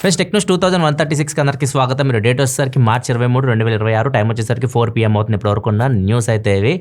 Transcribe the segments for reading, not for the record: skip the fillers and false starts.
Friends tech news 2136 అందరికి స్వాగతం. మీరు డేట్ వచ్చేసరికి మార్చి 23, 2026, టైం వచ్చేసరికి 4 PM అవుతుంది. ఇప్పుడు వరకు ఉన్న న్యూస్ అయితే ఇవి.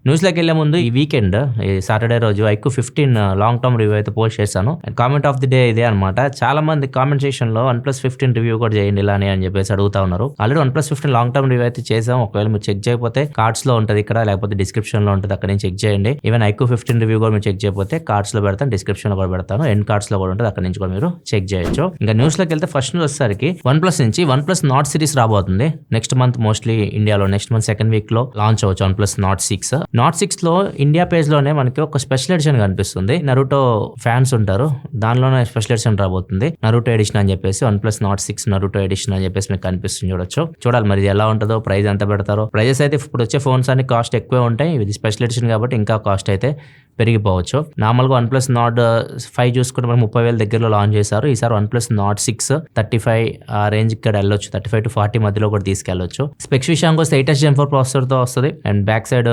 న్యూస్లోకి వెళ్ళే ముందు ఈ వీకెండ్ ఈ సాటర్డే రోజు ఐక్యూ 15 లాంగ్ టర్మ్ రివ్యూ అయితే పోస్ట్ చేశాను. కామెంట్ ఆఫ్ ది డే ఇదే అనమాట. చాలా మంది కామెంట్ సెక్షన్లో OnePlus 15 రివ్యూ కూడా చేయండి ఇలానే అని చెప్పేసి అడుగుతా ఉన్నారు. Already OnePlus 15 long term review అయితే చేసాం. ఒకవేళ మీరు చెక్ చేయకపోతే కార్డ్స్లో ఉంటుంది ఇక్కడ, లేకపోతే డిస్క్రిప్షన్లో ఉంటుంది, అక్కడ నుంచి చెక్ చేయండి. ఈవెన్ ఐక్యూ 15 రివ్యూ కూడా మీరు చెక్ చేయకపోతే కార్డ్స్లో పెడతాను, డిస్క్రిప్షన్లో కూడా పెడతాను, ఎండ్ కార్డ్స్లో కూడా ఉంటుంది, అక్కడ నుంచి కూడా మీరు చెక్ చేయొచ్చు. ఇంకా న్యూస్లోకి వెళ్తే ఫస్ట్ న్యూస్ వచ్చేసరికి OnePlus నుంచి OnePlus Nord సిరీస్ రాబోతుంది నెక్స్ట్ మంత్. మోస్ట్లీ ఇండియాలో నెక్స్ట్ మంత్ సెకండ్ వీక్ లో లాంచ్ అవ్వచ్చు OnePlus Nord 6. Nord 6 లో ఇండియా పేజ్ లోనే మనకి ఒక స్పెషల్ ఎడిషన్ కనిపిస్తుంది. నరుటో ఫ్యాన్స్ ఉంటారు, దానిలోనే స్పెషల్ ఎడిషన్ రాబోతుంది, నరుటో ఎడిషన్ అని చెప్పేసి. OnePlus Nord 6 నరుటో ఎడిషన్ అని చెప్పేసి మీకు కనిపిస్తుంది, చూడొచ్చు. చూడాలి మరి ఎలా ఉంటుందో, ప్రైస్ ఎంత పెడతారో. ప్రైజెస్ అయితే ఇప్పుడు వచ్చే ఫోన్స్ అన్ని కాస్ట్ ఎక్కువే ఉంటాయి, ఇది స్పెషల్ ఎడిషన్ కాబట్టి ఇంకా కాస్ట్ అయితే పెరిగిపోవచ్చు. నార్మల్గా OnePlus Nord 5 చూసుకుంటే మనకు 30,000 దగ్గరలో లాంచ్ చేశారు. ఈసారి OnePlus Nord 6 35 ఆ రేంజ్ ఇక్కడ వెళ్ళొచ్చు, 35 to 40 మధ్యలో కూడా తీసుకెళ్ళొచ్చు. స్పెక్స్ విషయానికి వస్తే 8 Gen 4 ప్రాసెసర్తో వస్తుంది. And back side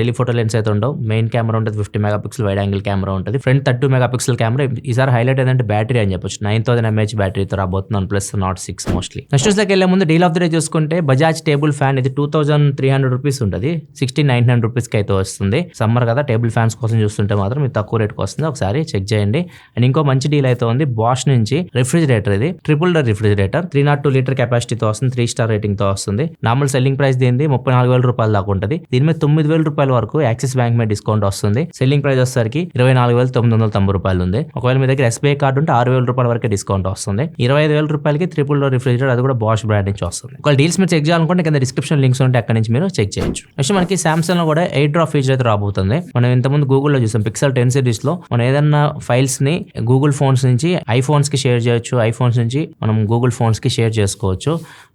telephoto lens అయితే ఉండవు. మెయిన్ కెమెరా ఉంటుంది 50 MP వైడ్ యాంగిల్ కెమెరా ఉంటుంది. Front 32 MP camera. ఈసారి హైలైట్ ఏంటంటే బ్యాటరీ అని చెప్పొచ్చు, 9000 mAh బ్యాటరీతో రాబోతుంది OnePlus Nord 6 మోస్ట్లీ. నెక్స్ట్ న్యూస్లోకి వెళ్ళే ముందు డీల్ ఆఫ్ ది డే చూసుకుంటే బజాజ్ టేబుల్ ఫ్యాన్, ఇది 2300 రూపీస్ ఉంటుంది, 16900 రూపీస్కి అయితే వస్తుంది. సమ్మర్ కదా, టేబుల్ ఫ్యాన్స్ కోసం చూస్తుంటే మాత్రం ఇది తక్కువ రేట్కి వస్తుంది, ఒకసారి చెక్ చేయండి. అండ్ ఇంకో మంచి డీల్ అయితే ఉంది బాష్ నుంచి. రిఫ్రిజిరేటర్, ఇది ట్రిపుల్ డోర్ రిఫ్రిజిరేటర్, 302 లీటర్ కెపాసిటీతో వస్తుంది, 3 స్టార్ రేటింగ్ తో వస్తుంది. నార్మల్ సెల్లింగ్ ప్రైస్ దీనిది 34,000 రూపాయలు దాకా ఉంటుంది. దీని మీద 9,000 రూపాయల వరకు యాక్సిస్ బ్యాంక్ మీద డిస్కౌంట్ వస్తుంది. సెల్లింగ్ ప్రైస్ వచ్చేసరికి 24,990 రూపాయలు ఉంది. ఒకవేళ మీ దగ్గర SBI కార్డు ఉంటే 6,000 రూపాయల వరకు డిస్కౌంట్ వస్తుంది. 25,000 రూపాయలకి ట్రిపుల్ డోర్ రిఫ్రిజిరేటర్, అది కూడా బాష్ బ్రాండ్ నుంచి వస్తుంది. ఒకవేళ డీల్స్ మీరు చెక్ చేయాలనుకుంటే కింద డిస్క్రిప్షన్ లింక్స్ ఉంటే అక్కడ నుంచి మీరు చెక్ చేయొచ్చు. నెక్స్ట్ మనకి సామ్సంగ్ లో కూడా ఎయిర్ డ్రాప్ ఫీచర్ అయితే రాబోతుంది. మనం ఇంతకుముందు గూగుల్లో చూసాం, పిక్సెల్ 10 సిరీస్ లో మనం ఏదన్నా ఫైల్స్ ని గూగుల్ ఫోన్స్ నుంచి ఐఫోన్స్ కి షేర్ చేయొచ్చు, ఐఫోన్స్ నుంచి మనం గూగుల్ ఫోన్స్ కి షేర్ చేసుకోవచ్చు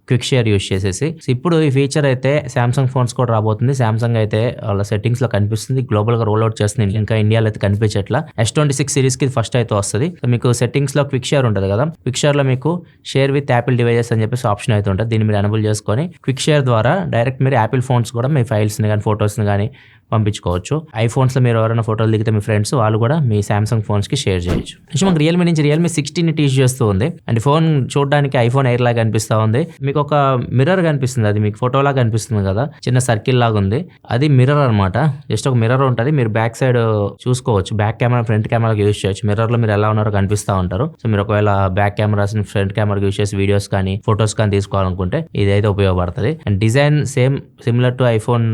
క్విక్ షేర్ యూస్ చేసేసి. ఇప్పుడు ఈ ఫీచర్ అయితే సామ్సంగ్ ఫోన్స్ కూడా రాబోతుంది. సామ్సంగ్ అయితే వాళ్ళ సెట్టింగ్స్ లో కనిపిస్తుంది, గ్లోబల్ గా రోల్ అవుట్ చేస్తుంది, ఇంకా ఇండియాలో అయితే కనిపించట్లా. S26 సిరీస్ కి ఫస్ట్ అయితే వస్తుంది. మీకు సెట్టింగ్స్ లో క్విక్ షేర్ ఉంటుంది కదా, క్విక్ షేర్ లో మీకు షేర్ విత్ యాపిల్ డివైజెస్ అని చెప్పేసి ఆప్షన్ అయితే ఉంటుంది. దీన్ని మీరు ఎనేబుల్ చేసుకొని క్విక్ షేర్ ద్వారా డైరెక్ట్ మీరు యాపిల్ ఫోన్స్ కూడా మీ ఫైల్స్ ని కానీ ఫొటోస్ ని కానీ పంపించుకోవచ్చు. ఐఫోన్స్ లో మీరు ఎవరైనా ఫోటోలు దిగితే మీ ఫ్రెండ్స్ వాళ్ళు కూడా మీ సామ్సంగ్ ఫోన్స్ కి షేర్ చేయొచ్చు. నెక్స్ట్ మనకి రియల్మీ నుంచి రియల్మీ 16 టీచ్ చేస్తూ ఉంది. అండ్ ఫోన్ చూడడానికి ఐఫోన్ ఎయిర్ లాగా కనిపిస్తూ ఉంది. మీకు ఒక మిర్రర్ కనిపిస్తుంది, అది మీకు ఫోటో లాగా కనిపిస్తుంది కదా, చిన్న సర్కిల్ లాగా ఉంది, అది మిర్రర్ అనమాట. జస్ట్ ఒక మిర్రర్ ఉంటుంది, మీరు బ్యాక్ సైడ్ చూసుకోవచ్చు. బ్యాక్ కెమెరా ఫ్రంట్ కెమెరాకి యూస్ చేయొచ్చు. మిర్రర్ లో మీరు ఎలా ఉన్నారో కనిపిస్తూ ఉంటారు. సో మీరు ఒకవేళ బ్యాక్ కెమెరాస్ ఫ్రంట్ కెమెరాకి యూస్ చేసి వీడియోస్ కానీ ఫొటోస్ కానీ తీసుకోవాలనుకుంటే ఇదైతే ఉపయోగపడుతుంది. And design same similar to iPhone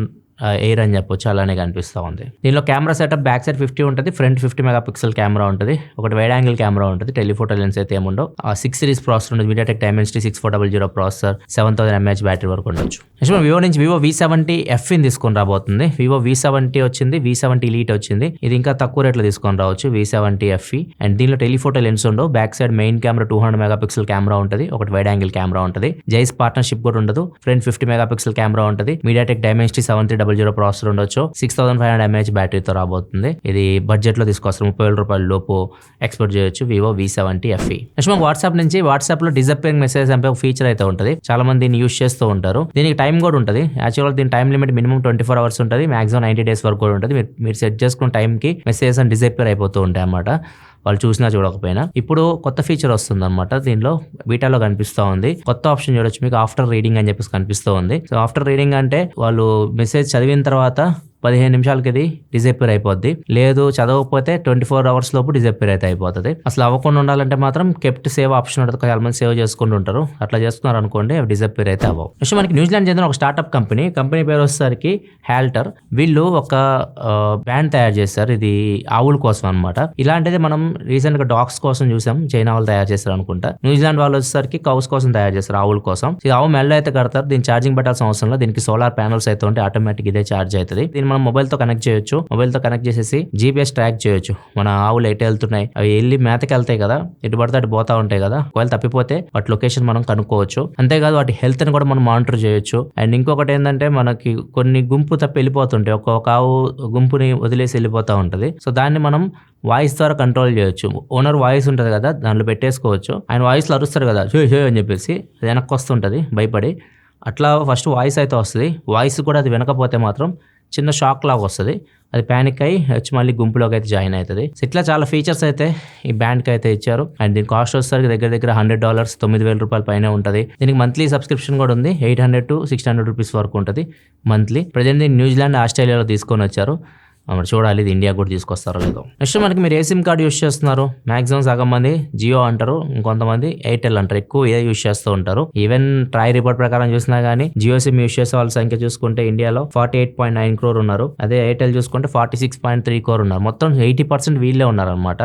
air అని చెప్పొచ్చు, అలానే కనిపిస్తూ ఉంది. దీనిలో కెమెరా సెటప్ బ్యాక్ సైడ్ 50 ఉంటుంది, ఫ్రంట్ 50 MP కెమెరా ఉంటుంది, ఒకటి వైడ్ యాంగిల్ కెమెరా ఉంటుంది, టెలిఫోటో లెన్స్ అయితే ఏముండవు. 6 సిరీస్ ప్రాసెసర్ ఉంటుంది, MediaTek Dimensity 6400 processor, 7000 mAh battery వరకు ఉండొచ్చు. నెక్స్ట్ వివో నుంచి వివో V70 FE తీసుకొని రాబోతుంది. వివో V70 వచ్చింది, V70 Elite వచ్చింది. ఇది ఇంకా తక్కువ రేట్లో తీసుకొని రావచ్చు, V70 FE. అండ్ దీనిలో టెలిఫోటో లెన్స్ ఉండవు, back side main camera 200 MP camera ఉంటుంది, ఒకటి వైడ్ యాంగిల్ కెమెరా ఉంటుంది, జైస్ పార్ట్నర్షిప్ కూడా ఉండదు, ఫ్రంట్ 50 MP కెమెరా ఉంటుంది, MediaTek Dimensity 7300 ప్రాసెసర్ ఉండొచ్చు, 6500 mAh బ్యాటరీతో రాబోతుంది. ఇది బడ్జెట్ లో తీసుకొస్తారు, 30,000 రూపాయల లోపు ఎక్స్పెక్ట్ చేయొచ్చు వివో V70 FE. నెక్స్ట్ మనకు వాట్సాప్ నుంచి, వాట్సాప్ లో డిసప్పేరింగ్ మెసేజ్ అంటే ఒక ఫీచర్ అయితే ఉంటుంది, చాలా మంది దీన్ని యూస్ చేస్తూ ఉంటారు. దీనికి టైం కూడా ఉంటుంది. యాక్చువల్గా దీని టైం లిమిట్ మినిమం 24 hours ఉంటుంది, మాక్సిమం 90 days వరకు కూడా ఉంటుంది. మీరు సెట్ చేసుకున్న టైంకి మెసేజెస్ అని డిసప్పేర్ అయిపోతూ ఉంటాయి అన్నమాట, వాళ్ళు చూసినా చూడకపోయినా. ఇప్పుడు కొత్త ఫీచర్ వస్తుంది అనమాట, దీనిలో బీటాలో కనిపిస్తూ ఉంది. కొత్త ఆప్షన్ చూడొచ్చు మీకు, ఆఫ్టర్ రీడింగ్ అని చెప్పేసి కనిపిస్తూ ఉంది. సో ఆఫ్టర్ రీడింగ్ అంటే వాళ్ళు మెసేజ్ చదివిన తర్వాత 15 నిమిషాలకి ఇది డిజప్పేర్ అయిపోద్ది, లేదు చదవకపోతే 24 hours లోపు డిజప్పేర్ అయితే అయిపోతుంది. అసలు అవ్వకుండా ఉండాలంటే మాత్రం కెప్ట్ సేవ్ ఆప్షన్ ఉంటుంది, చాలా మంది సేవ్ చేసుకుంటూ ఉంటారు, అట్లా చేస్తున్నారు అనుకోండి అవి డిజప్పేర్ అయితే అవ్వవు. నెక్స్ట్ మనకి న్యూజిలాండ్ చెందిన ఒక స్టార్ట్అప్ కంపెనీ పేరు వచ్చేసరికి హ్యాల్టర్. వీళ్ళు ఒక బ్యాండ్ తయారు చేస్తారు, ఇది ఆవుల కోసం అనమాట. ఇలాంటిది మనం రీసెంట్ గా డాగ్స్ కోసం చూసాం, చైనా వాళ్ళు తయారు చేస్తారు అనుకుంటా. న్యూజిలాండ్ వాళ్ళు వచ్చేసరికి కౌస్ కోసం తయారు చేస్తారు, ఆవుల కోసం. ఇది ఆవు మెల్ల అయితే కడతారు, దీన్ని ఛార్జింగ్ పెట్టాల్సిన అవసరం లేదు, దీనికి సోలార్ ప్యానల్స్ అయితే ఉంటే ఆటోమేటిక్ ఇదే ఛార్జ్ అవుతుంది. దీన్ని మనం మొబైల్ తో కనెక్ట్ చేయొచ్చు, మొబైల్ తో కనెక్ట్ చేసేసి GPS ట్రాక్ చేయొచ్చు, మన ఆవులు ఎటు వెళ్తున్నాయి, అవి వెళ్ళి మేతకి వెళ్తాయి కదా, ఎటు పడితే అటు పోతా ఉంటాయి కదా, ఒకవేళ తప్పిపోతే వాటి లొకేషన్ మనం కనుక్కోవచ్చు. అంతేకాదు వాటి హెల్త్ ని కూడా మనం మానిటర్ చేయొచ్చు. అండ్ ఇంకొకటి ఏంటంటే మనకి కొన్ని గుంపు తప్పి వెళ్ళిపోతుంటాయి, ఒక్కొక్క ఆవు గుంపుని వదిలేసి వెళ్ళిపోతా ఉంటది. సో దాన్ని మనం వాయిస్ ద్వారా కంట్రోల్ చేయొచ్చు. ఓనర్ వాయిస్ ఉంటుంది కదా, దాంట్లో పెట్టేసుకోవచ్చు. ఆయన వాయిస్ లో అరుస్తారు కదా అని చెప్పేసి, అది వెనక్కి వస్తుంటది భయపడి. అట్లా ఫస్ట్ వాయిస్ అయితే వస్తుంది, వాయిస్ కూడా అది వినకపోతే మాత్రం చిన్న షాక్ లాగా వస్తుంది, అది ప్యానిక్ అయ్యి వచ్చి మళ్ళీ గుంపులోకి అయితే జాయిన్ అవుతుంది. సో ఇట్లా చాలా ఫీచర్స్ అయితే ఈ బ్యాండ్కి అయితే ఇచ్చారు. అండ్ దీని కాస్ట్ వచ్చేసరికి దగ్గర $100 $9,000 పైన ఉంటుంది. దీనికి మంత్లీ సబ్స్క్రిప్షన్ కూడా ఉంది, 800 to 600 రూపీస్ వరకు ఉంటుంది మంత్లీ. ప్రజెంట్ దీన్ని న్యూజిలాండ్ ఆస్ట్రేలియాలో తీసుకొని వచ్చారు, మరి చూడాలి ఇది ఇండియా కూడా తీసుకొస్తారో లేదో. నెక్స్ట్ మనకి మీరు ఏ సిమ్ కార్డ్ యూస్ చేస్తున్నారు? మాక్సిమం సగం మంది జియో అంటారు, ఇంకొంతమంది ఎయిర్టెల్ అంటారు, ఎక్కువ ఇదే యూస్ చేస్తూ ఉంటారు. ఈవెన్ ట్రై రిపోర్ట్ ప్రకారం చూసినా గానీ జియో సిమ్ యూస్ చేసే వాళ్ళ సంఖ్య చూసుకుంటే ఇండియాలో 48.9 crore ఉన్నారు. అదే ఎయిర్టెల్ చూసుకుంటే 46.3 crore ఉన్నారు. మొత్తం 80% వీళ్ళే ఉన్నారనమాట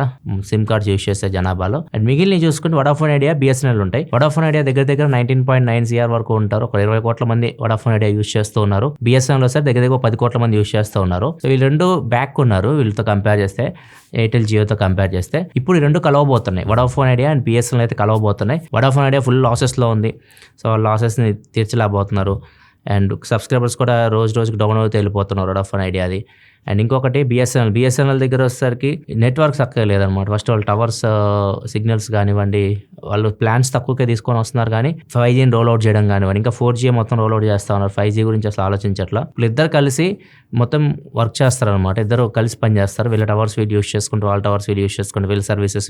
సిమ్ కార్డ్స్ యూస్ చేసే జనాభాలో. అండ్ మిగిలిన చూసుకుంటే వడాఫోన్ ఐడియా, బిఎస్ఎన్ఎల్ ఉంటాయి. వడాఫోన్ ఐడియా దగ్గర 19.9 CR వరకు ఉంటారు, ఒక 20 కోట్ల మంది వడాఫోన్ ఐడియా యూస్ చేస్తూ ఉన్నారు. బిఎస్ఎన్ఎల్ వస్తే దగ్గర 10 కోట్ల మంది యూస్ చేస్తూ ఉన్నారు. సో వీళ్ళు రెండు బ్యాక్ ఉన్నారు వీళ్ళతో కంపేర్ చేస్తే, ఎయిర్టెల్ జియోతో కంపేర్ చేస్తే. ఇప్పుడు ఈ రెండు కలవబోతున్నాయి, వడాఫోన్ ఐడియా అండ్ బిఎస్ఎన్ఎల్ అయితే కలవబోతున్నాయి. వడాఫోన్ ఐడియా ఫుల్ లాసెస్లో ఉంది, సో లాసెస్ని తీర్చలేకపోతున్నారు. అండ్ సబ్స్క్రైబర్స్ కూడా రోజుకి డౌన్ అవుతూ వెళ్ళిపోతున్నారు వడాఫోన్ ఐడియాది. అండ్ ఇంకొకటి బిఎస్ఎన్ఎల్ దగ్గర వచ్చేసరికి నెట్వర్క్ చక్కగా లేదనమాట. ఫస్ట్ వాళ్ళు టవర్స్ సిగ్నల్స్ కానివ్వండి, వాళ్ళు ప్లాన్స్ తక్కువకే తీసుకొని వస్తున్నారు, కానీ 5Gని రోల్అవుట్ చేయడం కానివ్వండి, ఇంకా 4G మొత్తం రోల్అవుట్ చేస్తూ ఉన్నారు. 5G గురించి అసలు ఆలోచించట్లా. వీళ్ళిద్దరు కలిసి మొత్తం వర్క్ చేస్తారనమాట, ఇద్దరు కలిసి పని చేస్తారు. వీళ్ళ టవర్స్ వీళ్ళు యూస్ చేసుకుంటూ, వాళ్ళ టవర్స్ వీళ్ళు యూస్ చేసుకుంటూ, వీళ్ళ సర్వీసెస్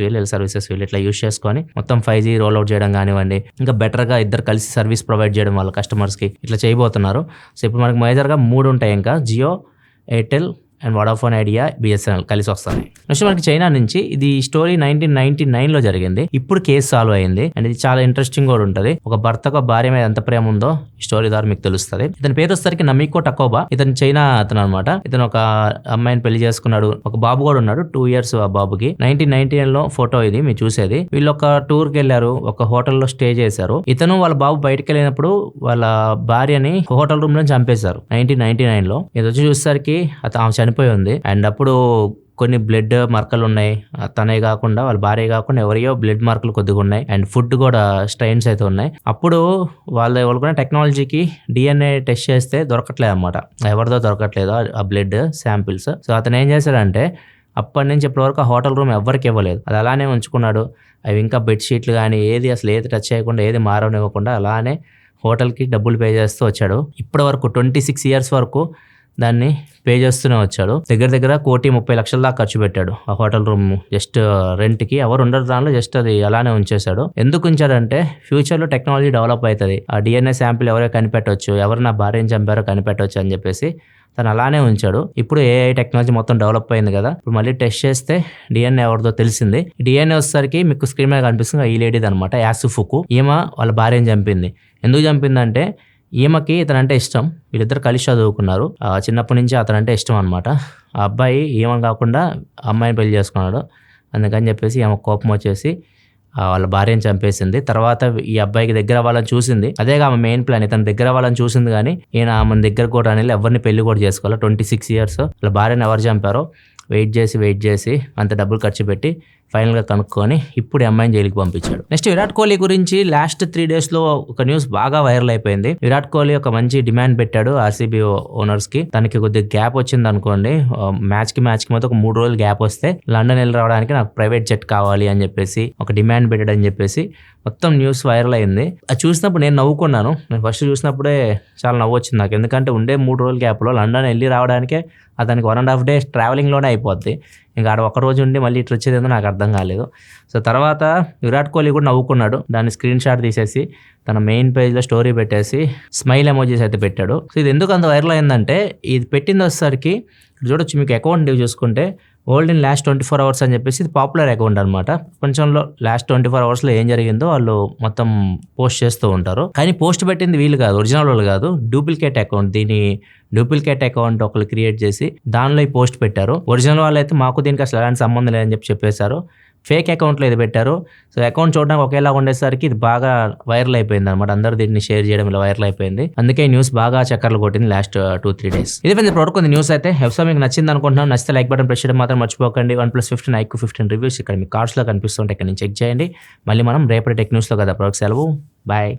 వీళ్ళు ఇట్లా యూస్ చేసుకొని మొత్తం 5G రోల్అవుట్ చేయడం కానివ్వండి, ఇంకా బెటర్గా ఇద్దరు కలిసి సర్వీస్ ప్రొవైడ్ చేయడం వాళ్ళ కస్టమర్స్కి ఇట్లా చేయబోతున్నారు. సో ఇప్పుడు మనకి మేజర్గా 3 ఉంటాయి, ఇంకా Jio, Airtel and Vodafone Idea, BSNL కలిసి వస్తాయి. నెక్స్ట్ మనకి చైనా నుంచి ఇది స్టోరీ 1999లో జరిగింది, ఇప్పుడు కేసు సాల్వ్ అయింది. అండ్ ఇది చాలా ఇంట్రెస్టింగ్ కూడా ఉంటుంది. ఒక భర్తకు భార్య మీద ఎంత ప్రేమ ఉందో ఈ స్టోరీ ద్వారా మీకు తెలుస్తుంది. ఇతని పేరు వచ్చేసరికి నమికో టకోబా. ఇతను చైనా అతను అనమాట. ఇతను ఒక అమ్మాయిని పెళ్లి చేసుకున్నాడు, ఒక బాబు కూడా ఉన్నాడు, 2 years ఆ బాబుకి. 1999లో ఫోటో ఇది మీరు చూసేది. వీళ్ళు ఒక టూర్కి వెళ్ళారు, ఒక హోటల్లో స్టే చేశారు. ఇతను వాళ్ళ బాబు బయటకు వెళ్ళినప్పుడు వాళ్ళ భార్యని హోటల్ రూమ్ లో చంపేశారు 1999లో. ఇది వచ్చి చూసేసరికి ఆమె చనిపోయి ఉంది. అండ్ అప్పుడు కొన్ని బ్లడ్ మార్కలు ఉన్నాయి, తనే కాకుండా వాళ్ళ భార్య కాకుండా ఎవరియో బ్లడ్ మార్కులు కొద్దిగా ఉన్నాయి. అండ్ ఫుడ్ కూడా స్ట్రెయిన్స్ అయితే ఉన్నాయి. అప్పుడు వాళ్ళు కూడా టెక్నాలజీకి DNA టెస్ట్ చేస్తే దొరకట్లేదు అనమాట, ఎవరిదో దొరకట్లేదు ఆ బ్లడ్ శాంపిల్స్. సో అతను ఏం చేశాడంటే అప్పటి నుంచి ఇప్పటి వరకు ఆ హోటల్ రూమ్ ఎవరికి ఇవ్వలేదు, అది అలానే ఉంచుకున్నాడు. అవి ఇంకా బెడ్షీట్లు కానీ ఏది టచ్ చేయకుండా, ఏది మారనివ్వకుండా అలానే హోటల్కి డబ్బులు పే చేస్తూ వచ్చాడు. ఇప్పటి వరకు 26 years వరకు దాన్ని పే చేస్తూనే వచ్చాడు. దగ్గర $1,30,00,000 దాకా ఖర్చు పెట్టాడు ఆ హోటల్ రూమ్ జస్ట్ రెంట్కి. ఎవరు ఉండరు దానిలో, జస్ట్ అది అలానే ఉంచేశాడు. ఎందుకు ఉంచాడంటే ఫ్యూచర్లో టెక్నాలజీ డెవలప్ అవుతుంది, ఆ DNA శాంపిల్ ఎవరో కనిపెట్టవచ్చు, ఎవరు నా భార్యని చంపారో కనిపెట్టవచ్చు అని చెప్పేసి తను అలానే ఉంచాడు. ఇప్పుడు AI టెక్నాలజీ మొత్తం డెవలప్ అయింది కదా, ఇప్పుడు మళ్ళీ టెస్ట్ చేస్తే DNA ఎవరిదో తెలిసింది. DNA వచ్చేసరికి మీకు స్క్రీన్ మీద కనిపిస్తుంది, ఈ లేడీది అనమాట, యాసుఫుకు. ఈమె వాళ్ళ భార్యని చంపింది. ఎందుకు చంపిందంటే ఈమెకి ఇతనంటే ఇష్టం, వీళ్ళిద్దరు కలిసి చదువుకున్నారు, చిన్నప్పటి నుంచి అతనంటే ఇష్టం అనమాట. ఆ అబ్బాయి ఏమని కాకుండా అమ్మాయిని పెళ్లి చేసుకున్నాడు, అందుకని చెప్పేసి ఈమె కోపం వచ్చేసి వాళ్ళ భార్యను చంపేసింది. తర్వాత ఈ అబ్బాయికి దగ్గర వాళ్ళని చూసింది, అదేగా ఆమె మెయిన్ ప్లాన్. ఇతను దగ్గర వాళ్ళని చూసింది కానీ ఈయన ఆమె దగ్గర కూడా అనేది ఎవరిని పెళ్లి కూడా చేసుకోవాలి. 26 years వాళ్ళ భార్యను ఎవరు చంపారో వెయిట్ చేసి అంత డబ్బులు ఖర్చు పెట్టి ఫైనల్గా కనుక్కొని ఇప్పుడు అమ్మాయిని జైలుకి పంపించాడు. నెక్స్ట్ విరాట్ కోహ్లీ గురించి లాస్ట్ 3 daysలో ఒక న్యూస్ బాగా వైరల్ అయిపోయింది. విరాట్ కోహ్లీ ఒక మంచి డిమాండ్ పెట్టాడు RCB ఓనర్స్కి. తనకి కొద్దిగా గ్యాప్ వచ్చింది అనుకోండి, మ్యాచ్కి మొత్తం ఒక 3 రోజులు గ్యాప్ వస్తే లండన్ వెళ్ళి రావడానికి నాకు ప్రైవేట్ జెట్ కావాలి అని చెప్పేసి ఒక డిమాండ్ పెట్టాడని చెప్పేసి మొత్తం న్యూస్ వైరల్ అయింది. అది చూసినప్పుడు నేను నవ్వుకున్నాను. నేను ఫస్ట్ చూసినప్పుడే చాలా నవ్వు వచ్చింది నాకు, ఎందుకంటే ఉండే 3 రోజుల గ్యాప్లో లండన్ వెళ్ళి రావడానికే అతనికి 1.5 days ట్రావెలింగ్లోనే అయిపోద్ది. ఇంకా ఆడ ఒక రోజు ఉండి మళ్ళీ ఇట్లా వచ్చేదేదో నాకు అర్థం కాలేదు. సో తర్వాత విరాట్ కోహ్లీ కూడా నవ్వుకున్నాడు, దాన్ని స్క్రీన్ షాట్ తీసేసి తన మెయిన్ పేజ్లో స్టోరీ పెట్టేసి స్మైల్ ఎమోజీస్ అయితే పెట్టాడు. సో ఇది ఎందుకు అంత వైరల్ అయిందంటే, ఇది పెట్టింది వచ్చేసరికి చూడొచ్చు మీకు అకౌంట్ చూసుకుంటే ఓల్డ్ ఇన్ లాస్ట్ 24 hours అని చెప్పేసి ఇది పాపులర్ అకౌంట్ అనమాట. ప్రపంచంలో లాస్ట్ 24 hoursలో ఏం జరిగిందో వాళ్ళు మొత్తం పోస్ట్ చేస్తూ ఉంటారు. కానీ పోస్ట్ పెట్టింది వీళ్ళు కాదు, ఒరిజినల్ వాళ్ళు కాదు, డూప్లికేట్ అకౌంట్. దీని డూప్లికేట్ అకౌంట్ ఒకరు క్రియేట్ చేసి దానిలో ఈ పోస్ట్ పెట్టారు. ఒరిజినల్ వాళ్ళు అయితే మాకు దీనికి అసలు ఎలాంటి సంబంధం లేదని చెప్పేశారు. ఫేక్ అకౌంట్లో ఇది పెట్టారు. సో అకౌంట్ చూడడానికి ఒకేలా ఉండేసరికి ఇది బాగా వైరల్ అయిపోయింది అనమాట. అందరూ దీన్ని షేర్ చేయడం ఇలా వైరల్ అయిపోయింది. అందుకే ఈ న్యూస్ బాగా చక్కర్లు కొట్టింది లాస్ట్ 2-3 days. ఇది ఫ్రెండ్స్ ప్రోడక్ట్ కొంత న్యూస్ అయితే ఎఫ్సా మీకు నచ్చింది అనుకుంటున్నాను. నచ్చితే లైక్ బటన్ ప్రెస్ చేయడం మాత్రం మర్చిపోకండి. OnePlus 15 IQ 15 రివ్యూస్ ఇక్కడ మీ కార్డ్స్లో కనిపిస్తుంటే ఇక్కడ నుంచి చెక్ చేయండి. మళ్ళీ మనం రేపటి టెక్ న్యూస్లో కదా. ప్రోడక్ట్ సెలవు, బాయ్.